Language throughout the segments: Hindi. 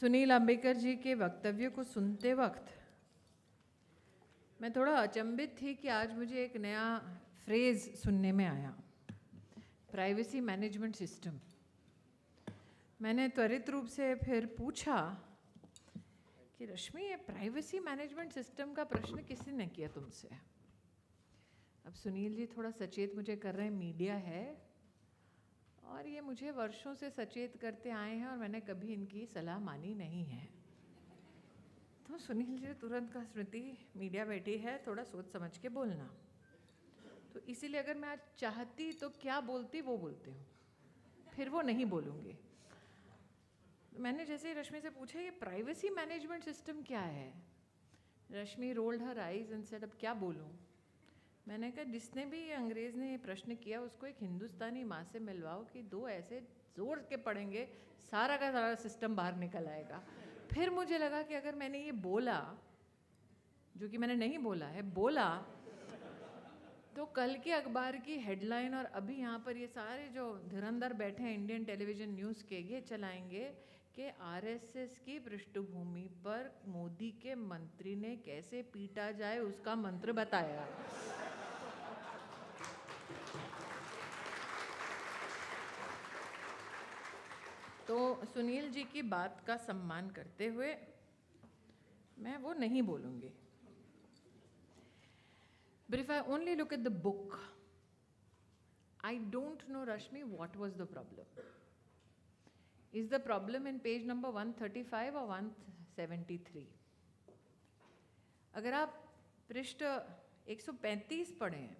सुनील अंबेकर जी के वक्तव्य को सुनते वक्त मैं थोड़ा अचंभित थी कि आज मुझे एक नया फ्रेज़ सुनने में आया, प्राइवेसी मैनेजमेंट सिस्टम। मैंने त्वरित रूप से फिर पूछा कि रश्मि, ये प्राइवेसी मैनेजमेंट सिस्टम का प्रश्न किसी ने किया तुमसे? अब सुनील जी थोड़ा सचेत मुझे कर रहे हैं, मीडिया है और ये मुझे वर्षों से सचेत करते आए हैं और मैंने कभी इनकी सलाह मानी नहीं है। तो सुनील जी तुरंत का, स्मृति मीडिया बैठी है, थोड़ा सोच समझ के बोलना। तो इसीलिए अगर मैं आज चाहती तो क्या बोलती वो बोलती हूँ, फिर वो नहीं बोलूँगी। मैंने जैसे रश्मि से पूछा ये प्राइवेसी मैनेजमेंट सिस्टम क्या है, Rashmi rolled her eyes and said अब क्या बोलूँ। मैंने कहा जिसने भी अंग्रेज़ ने ये प्रश्न किया उसको एक हिंदुस्तानी माँ से मिलवाओ कि दो ऐसे जोर के पढ़ेंगे सारा का सारा सिस्टम बाहर निकल आएगा। फिर मुझे लगा कि अगर मैंने ये बोला, जो कि मैंने नहीं बोला है, बोला तो कल के अखबार की हेडलाइन और अभी यहाँ पर ये सारे जो धुरंधर बैठे हैं इंडियन टेलीविजन न्यूज़ के, ये चलाएंगे कि आरएसएस की पृष्ठभूमि पर मोदी के मंत्री ने कैसे पीटा जाए उसका मंत्र बताया। तो सुनील जी की बात का सम्मान करते हुए मैं वो नहीं बोलूँगी। But if I only look at the book, I don't know, Rashmi, what was the problem. Is the problem in page number 135 or 173? अगर आप पृष्ठ 135 पढ़ें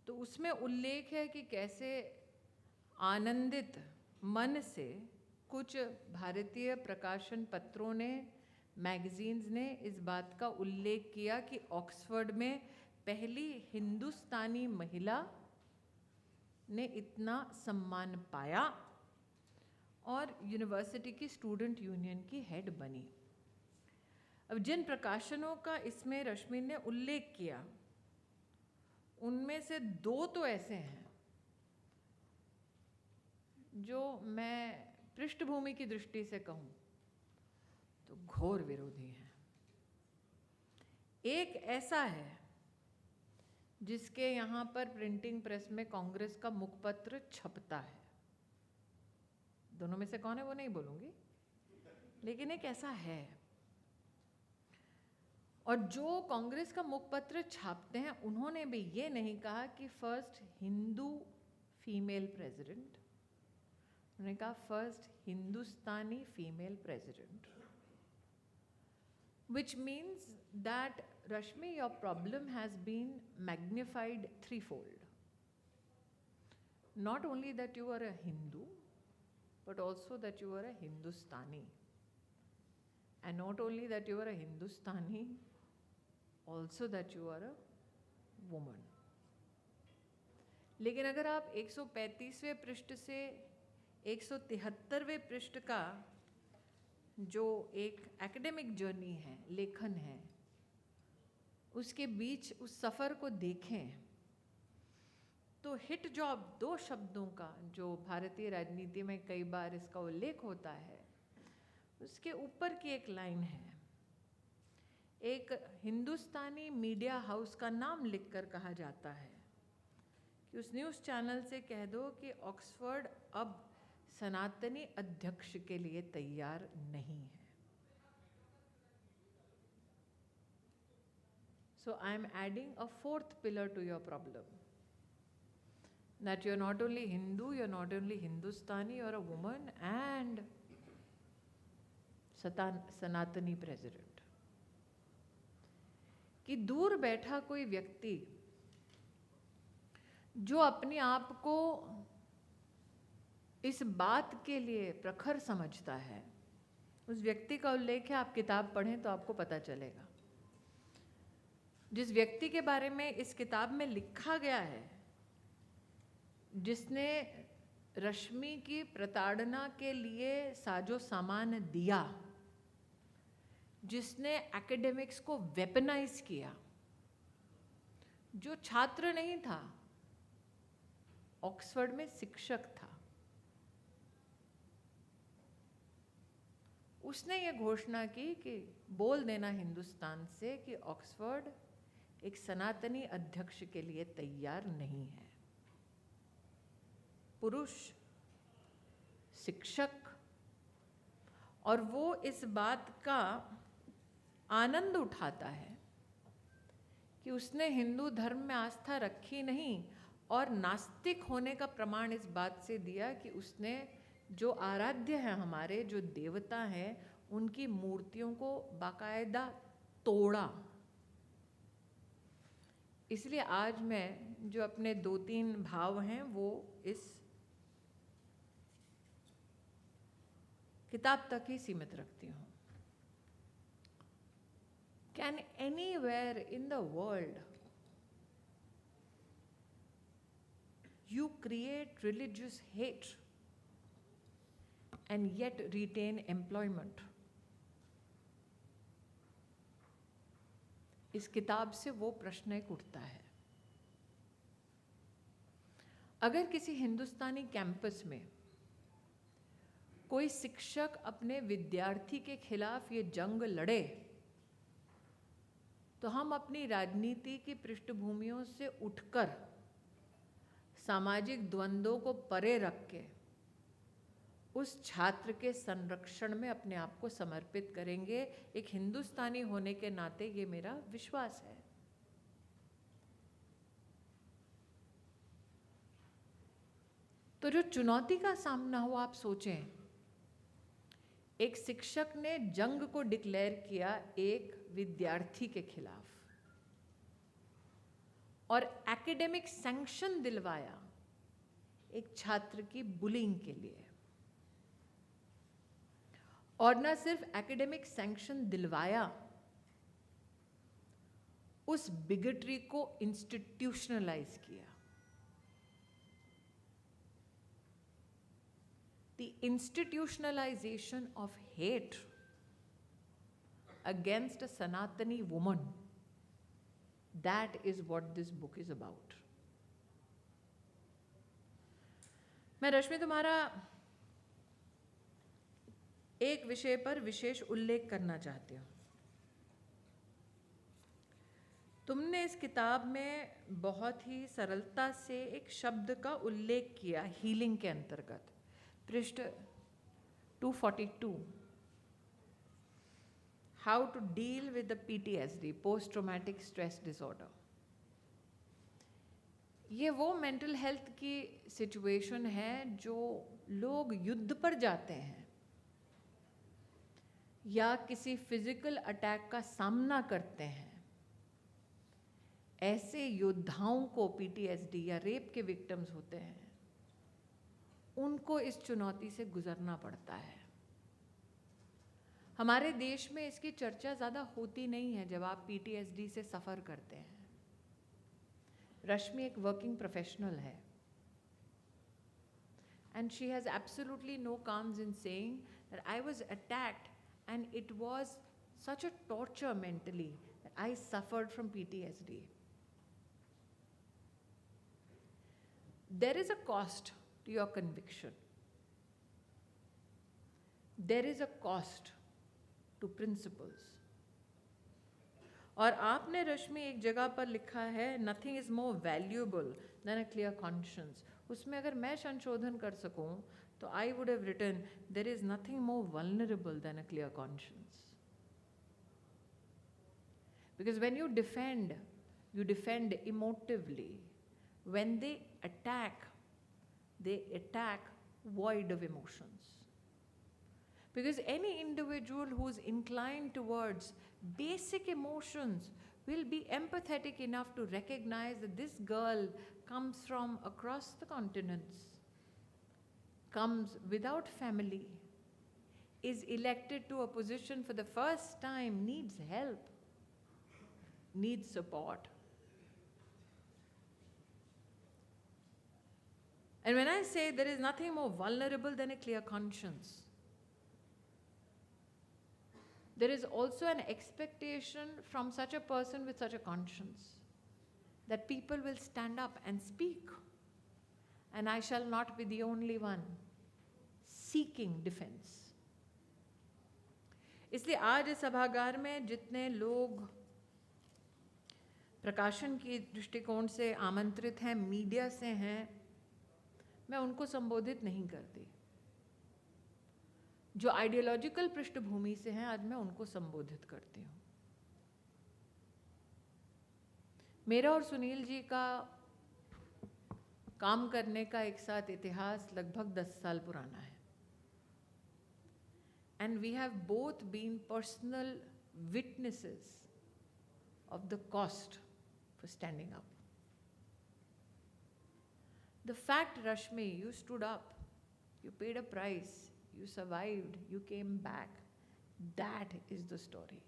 तो उसमें उल्लेख है कि कैसे आनंदित मन से कुछ भारतीय प्रकाशन पत्रों ने, मैगजीन्स ने इस बात का उल्लेख किया कि ऑक्सफोर्ड में पहली हिंदुस्तानी महिला ने इतना सम्मान पाया और यूनिवर्सिटी की स्टूडेंट यूनियन की हेड बनी। अब जिन प्रकाशनों का इसमें रश्मि ने उल्लेख किया उनमें से दो तो ऐसे हैं जो मैं पृष्ठभूमि की दृष्टि से कहूँ तो घोर विरोधी हैं। एक ऐसा है जिसके यहाँ पर प्रिंटिंग प्रेस में कांग्रेस का मुखपत्र छपता है, दोनों में से कौन है वो नहीं बोलूँगी, लेकिन एक ऐसा है। और जो कांग्रेस का मुखपत्र छापते हैं उन्होंने भी ये नहीं कहा कि फर्स्ट हिंदू फीमेल प्रेसिडेंट, उन्होंने कहा first Hindustani female president, which means that Rashmi, your problem has been magnified threefold. Not only that you are a Hindu, but also that you are a Hindustani. And not only that you are a Hindustani, also that you are a woman. लेकिन अगर आप 135वें पृष्ठ से 173वें पृष्ठ का जो एक एकेडमिक जर्नी है, लेखन है, उसके बीच उस सफ़र को देखें तो हिट जॉब दो शब्दों का जो भारतीय राजनीति में कई बार इसका उल्लेख होता है, उसके ऊपर की एक लाइन है। एक हिंदुस्तानी मीडिया हाउस का नाम लिखकर कहा जाता है कि उस न्यूज़ चैनल से कह दो कि ऑक्सफोर्ड अब सनातनी अध्यक्ष के लिए तैयार नहीं है। So I am adding a fourth pillar to your problem, that you are not only Hindu, you are not only Hindustani, you are a woman and सनातनी प्रेसिडेंट। कि दूर बैठा कोई व्यक्ति जो अपने आप को इस बात के लिए प्रखर समझता है, उस व्यक्ति का उल्लेख है, आप किताब पढ़ें तो आपको पता चलेगा। जिस व्यक्ति के बारे में इस किताब में लिखा गया है, जिसने रश्मि की प्रताड़ना के लिए साजो सामान दिया, जिसने एकेडमिक्स को वेपनाइज किया, जो छात्र नहीं था, ऑक्सफोर्ड में शिक्षक था, उसने ये घोषणा की कि बोल देना हिंदुस्तान से कि ऑक्सफोर्ड एक सनातनी अध्यक्ष के लिए तैयार नहीं है। पुरुष शिक्षक, और वो इस बात का आनंद उठाता है कि उसने हिंदू धर्म में आस्था रखी नहीं, और नास्तिक होने का प्रमाण इस बात से दिया कि उसने जो आराध्य है, हमारे जो देवता हैं, उनकी मूर्तियों को बाकायदा तोड़ा। इसलिए आज मैं जो अपने 2-3 भाव हैं वो इस किताब तक ही सीमित रखती हूँ। Can anywhere in the world you create religious hate and yet retain employment? इस किताब से वो प्रश्न एक उठता है। अगर किसी हिंदुस्तानी कैंपस में कोई शिक्षक अपने विद्यार्थी के खिलाफ ये जंग लड़े, तो हम अपनी राजनीति की पृष्ठभूमियों से उठकर सामाजिक द्वंद्वों को परे रख के उस छात्र के संरक्षण में अपने आप को समर्पित करेंगे। एक हिंदुस्तानी होने के नाते ये मेरा विश्वास है। तो जो चुनौती का सामना हुआ, आप सोचें, एक शिक्षक ने जंग को डिक्लेयर किया एक विद्यार्थी के खिलाफ और एकेडमिक सैंक्शन दिलवाया एक छात्र की बुलिंग के लिए। और न सिर्फ एकेडमिक सैंक्शन दिलवाया, उस बिगेटरी को इंस्टीट्यूशनलाइज किया। The institutionalization of hate against a Sanatani woman, that is what this book is about. मैं रश्मि तुम्हारा एक विषय पर विशेष उल्लेख करना चाहती हूँ। तुमने इस किताब में बहुत ही सरलता से एक शब्द का उल्लेख किया हीलिंग के अंतर्गत, पृष्ठ 242, how to deal with the PTSD, post traumatic stress disorder. ये वो मेंटल हेल्थ की सिचुएशन है जो लोग युद्ध पर जाते हैं या किसी फिजिकल अटैक का सामना करते हैं, ऐसे योद्धाओं को PTSD या रेप के विक्टिम्स होते हैं, उनको इस चुनौती से गुजरना पड़ता है। हमारे देश में इसकी चर्चा ज़्यादा होती नहीं है जब आप PTSD से सफ़र करते हैं। रश्मि एक वर्किंग प्रोफेशनल है, and she has absolutely no qualms in saying that I was attacked and it was such a torture mentally that I suffered from PTSD. There is a cost to your conviction. There is a cost to principles. और आपने रश्मि एक जगह पर लिखा है nothing is more valuable than a clear conscience. उसमें अगर मैं संशोधन कर सकूं तो I would have written there is nothing more vulnerable than a clear conscience. Because when you defend emotively. When they attack void of emotions. Because any individual who is inclined towards basic emotions will be empathetic enough to recognize that this girl comes from across the continents, comes without family, is elected to a position for the first time, needs help, needs support. And when I say there is nothing more vulnerable than a clear conscience, there is also an expectation from such a person with such a conscience that people will stand up and speak, and I shall not be the only one seeking defense. इसलिए आज इस सभागार में जितने लोग प्रकाशन की दृष्टिकोण से आमंत्रित हैं, मीडिया से हैं, मैं उनको संबोधित नहीं करती। जो आइडियोलॉजिकल पृष्ठभूमि से हैं, आज मैं उनको संबोधित करती हूँ। मेरा और सुनील जी का काम करने का एक साथ इतिहास लगभग 10 साल पुराना है। And we have both been personal witnesses of the cost for standing up. The fact, Rashmi, you stood up, you paid a price, you survived, you came back, that is the story.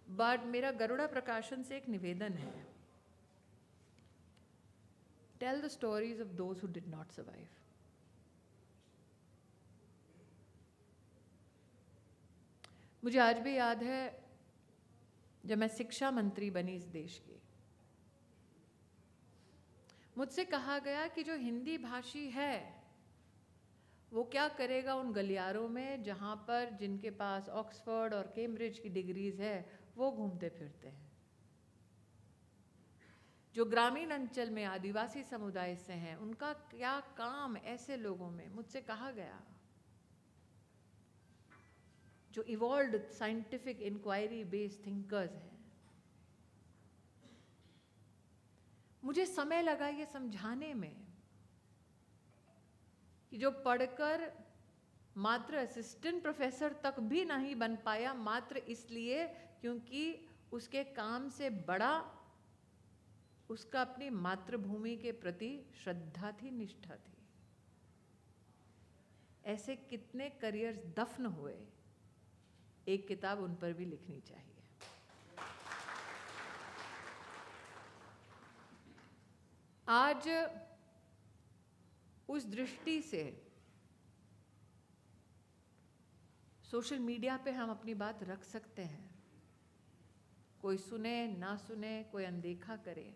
But मेरा गरुड़ा प्रकाशन से एक निवेदन है। Tell the stories of those who did not survive. मुझे आज भी याद है जब मैं शिक्षा मंत्री बनी इस देश की, मुझसे कहा गया कि जो हिंदी भाषी है वो क्या करेगा उन गलियारों में जहाँ पर जिनके पास ऑक्सफोर्ड और कैम्ब्रिज की डिग्रीज है वो घूमते फिरते हैं। जो ग्रामीण अंचल में आदिवासी समुदाय से हैं उनका क्या काम ऐसे लोगों में, मुझसे कहा गया। जो evolved scientific inquiry based thinkers हैं, मुझे समय लगा ये समझाने में कि जो पढ़कर मात्र असिस्टेंट प्रोफेसर तक भी नहीं बन पाया, मात्र इसलिए क्योंकि उसके काम से बड़ा उसका अपनी मातृभूमि के प्रति श्रद्धा थी, निष्ठा थी। ऐसे कितने करियर्स दफन हुए, एक किताब उन पर भी लिखनी चाहिए। आज उस दृष्टि से सोशल मीडिया पे हम अपनी बात रख सकते हैं, कोई सुने ना सुने, कोई अनदेखा करे,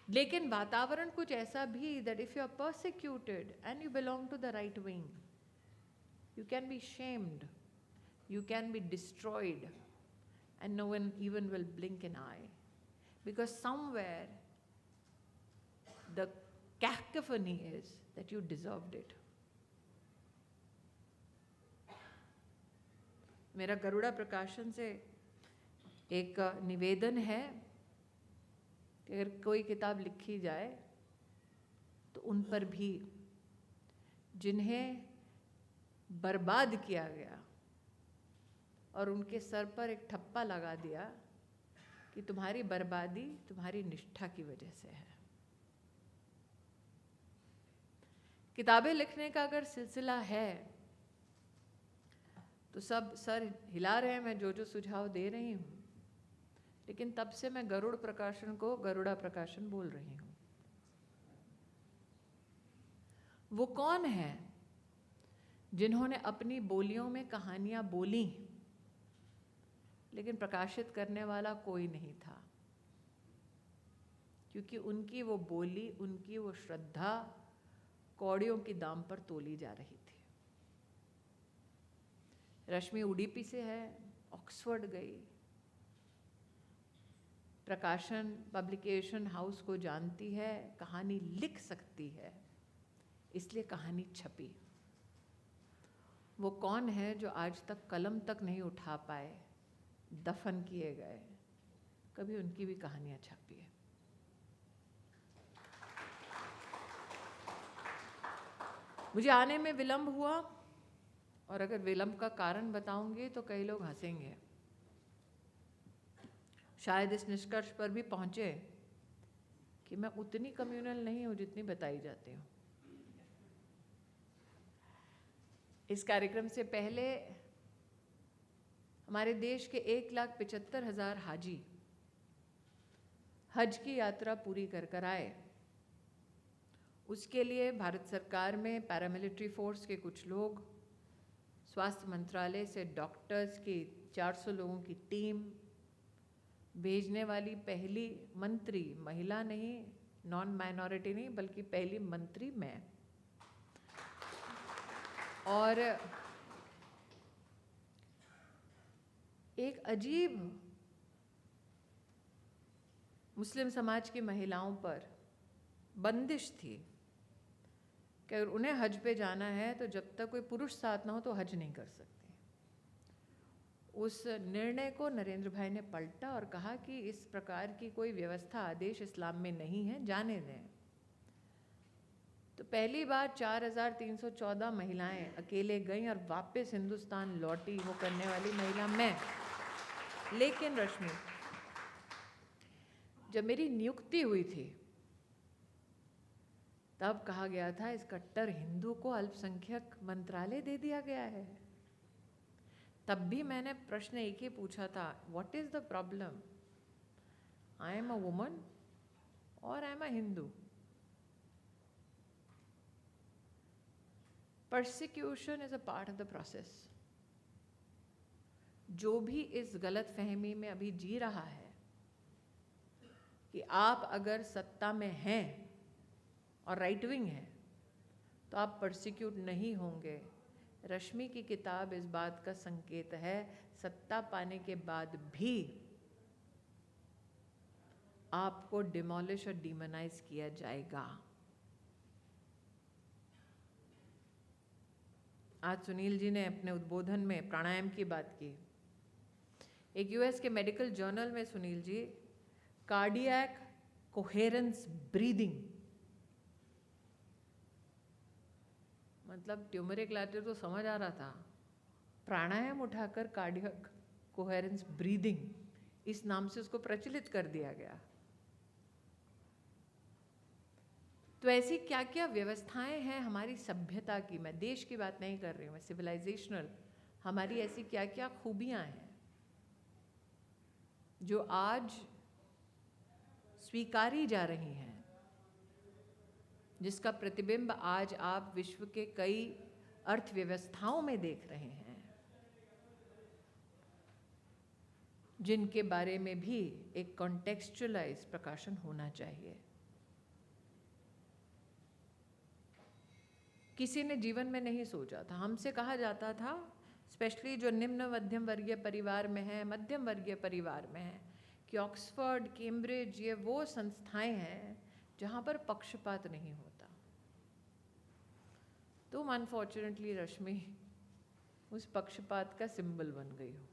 लेकिन वातावरण कुछ ऐसा भी that if you are persecuted and you belong to the right wing, you can be shamed, you can be destroyed, and no one even will blink an eye, because somewhere the cacophony is that you deserved it. मेरा गरुड़ा प्रकाशन से एक निवेदन है कि अगर कोई किताब लिखी जाए तो उन पर भी जिन्हें बर्बाद किया गया और उनके सर पर एक ठप्पा लगा दिया कि तुम्हारी बर्बादी तुम्हारी निष्ठा की वजह से है। किताबें लिखने का अगर सिलसिला है तो सब सर हिला रहे हैं, मैं जो जो सुझाव दे रही हूँ, लेकिन तब से मैं गरुड़ प्रकाशन को गरुड़ा प्रकाशन बोल रही हूँ। वो कौन है जिन्होंने अपनी बोलियों में कहानियां बोली, लेकिन प्रकाशित करने वाला कोई नहीं था, क्योंकि उनकी वो बोली, उनकी वो श्रद्धा कौड़ियों की दाम पर तोली जा रही थी। रश्मि उडीपी से है, ऑक्सफोर्ड गई, प्रकाशन पब्लिकेशन हाउस को जानती है, कहानी लिख सकती है, इसलिए कहानी छपी। वो कौन है जो आज तक कलम तक नहीं उठा पाए, दफन किए गए, कभी उनकी भी कहानियां छपी है। मुझे आने में विलंब हुआ, और अगर विलंब का कारण बताऊंगी तो कई लोग हंसेंगे। शायद इस निष्कर्ष पर भी पहुंचे कि मैं उतनी कम्युनल नहीं हूं जितनी बताई जाती हूं। इस कार्यक्रम से पहले हमारे देश के 1,75,000 हाजी हज की यात्रा पूरी कर आए। उसके लिए भारत सरकार में पैरामिलिट्री फोर्स के कुछ लोग, स्वास्थ्य मंत्रालय से डॉक्टर्स की 400 लोगों की टीम, भेजने वाली पहली मंत्री महिला नहीं, नॉन माइनॉरिटी नहीं बल्कि पहली मंत्री मैं। और एक अजीब मुस्लिम समाज की महिलाओं पर बंदिश थी कि अगर उन्हें हज पे जाना है तो जब तक कोई पुरुष साथ ना हो तो हज नहीं कर सकते। उस निर्णय को नरेंद्र भाई ने पलटा और कहा कि इस प्रकार की कोई व्यवस्था आदेश इस्लाम में नहीं है, जाने दें। तो पहली बार 4314 महिलाएं अकेले गईं और वापस हिंदुस्तान लौटी, वो करने वाली महिला मैं। लेकिन रश्मि, जब मेरी नियुक्ति हुई थी तब कहा गया था इस कट्टर हिंदू को अल्पसंख्यक मंत्रालय दे दिया गया है। तब भी मैंने प्रश्न एक ही पूछा था, what is the problem? I am a woman और I am a Hindu. Persecution is a part of the process. जो भी इस गलत फहमी में अभी जी रहा है कि आप अगर सत्ता में हैं और राइट विंग है तो आप परसिक्यूट नहीं होंगे, रश्मि की किताब इस बात का संकेत है। सत्ता पाने के बाद भी आपको डिमोलिश और डिमोनाइज किया जाएगा। आज सुनील जी ने अपने उद्बोधन में प्राणायाम की बात की। एक यूएस के मेडिकल जर्नल में Sunil ji cardiac coherence breathing, मतलब ट्यूमरिक लैटर तो समझ आ रहा था, प्राणायाम उठाकर कार्डियक कोहेरेंस ब्रीदिंग इस नाम से उसको प्रचलित कर दिया गया। तो ऐसी क्या क्या व्यवस्थाएं हैं हमारी सभ्यता की, मैं देश की बात नहीं कर रही हूँ, मैं सिविलाइजेशनल, हमारी ऐसी क्या क्या खूबियां हैं जो आज स्वीकारी जा रही हैं, जिसका प्रतिबिंब आज आप विश्व के कई अर्थव्यवस्थाओं में देख रहे हैं, जिनके बारे में भी एक कॉन्टेक्चुअलाइज प्रकाशन होना चाहिए। किसी ने जीवन में नहीं सोचा था, हमसे कहा जाता था, स्पेशली जो निम्न मध्यम वर्गीय परिवार में है, मध्यम वर्गीय परिवार में है, कि ऑक्सफोर्ड, कैम्ब्रिज ये वो संस्थाएं हैं जहाँ पर पक्षपात नहीं होता। तुम अनफॉर्चुनेटली रश्मि उस पक्षपात का सिंबल बन गई हो,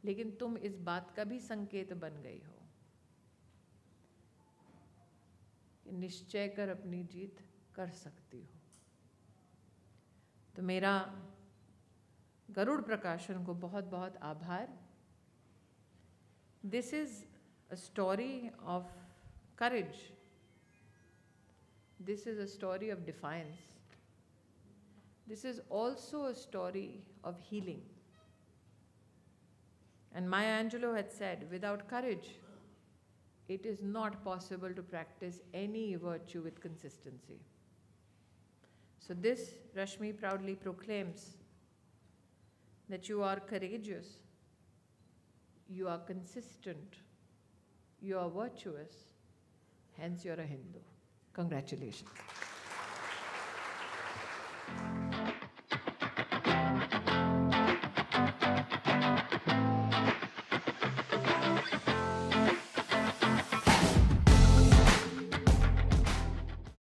लेकिन तुम इस बात का भी संकेत बन गई हो कि निश्चय कर अपनी जीत कर सकती हो। तो मेरा गरुड़ प्रकाशन को बहुत बहुत आभार। This is a story of courage, this is a story of defiance, this is also a story of healing. And Maya Angelou had said, without courage, it is not possible to practice any virtue with consistency. So this, Rashmi proudly proclaims that you are courageous, you are consistent, you are virtuous, hence you are a Hindu. Congratulations.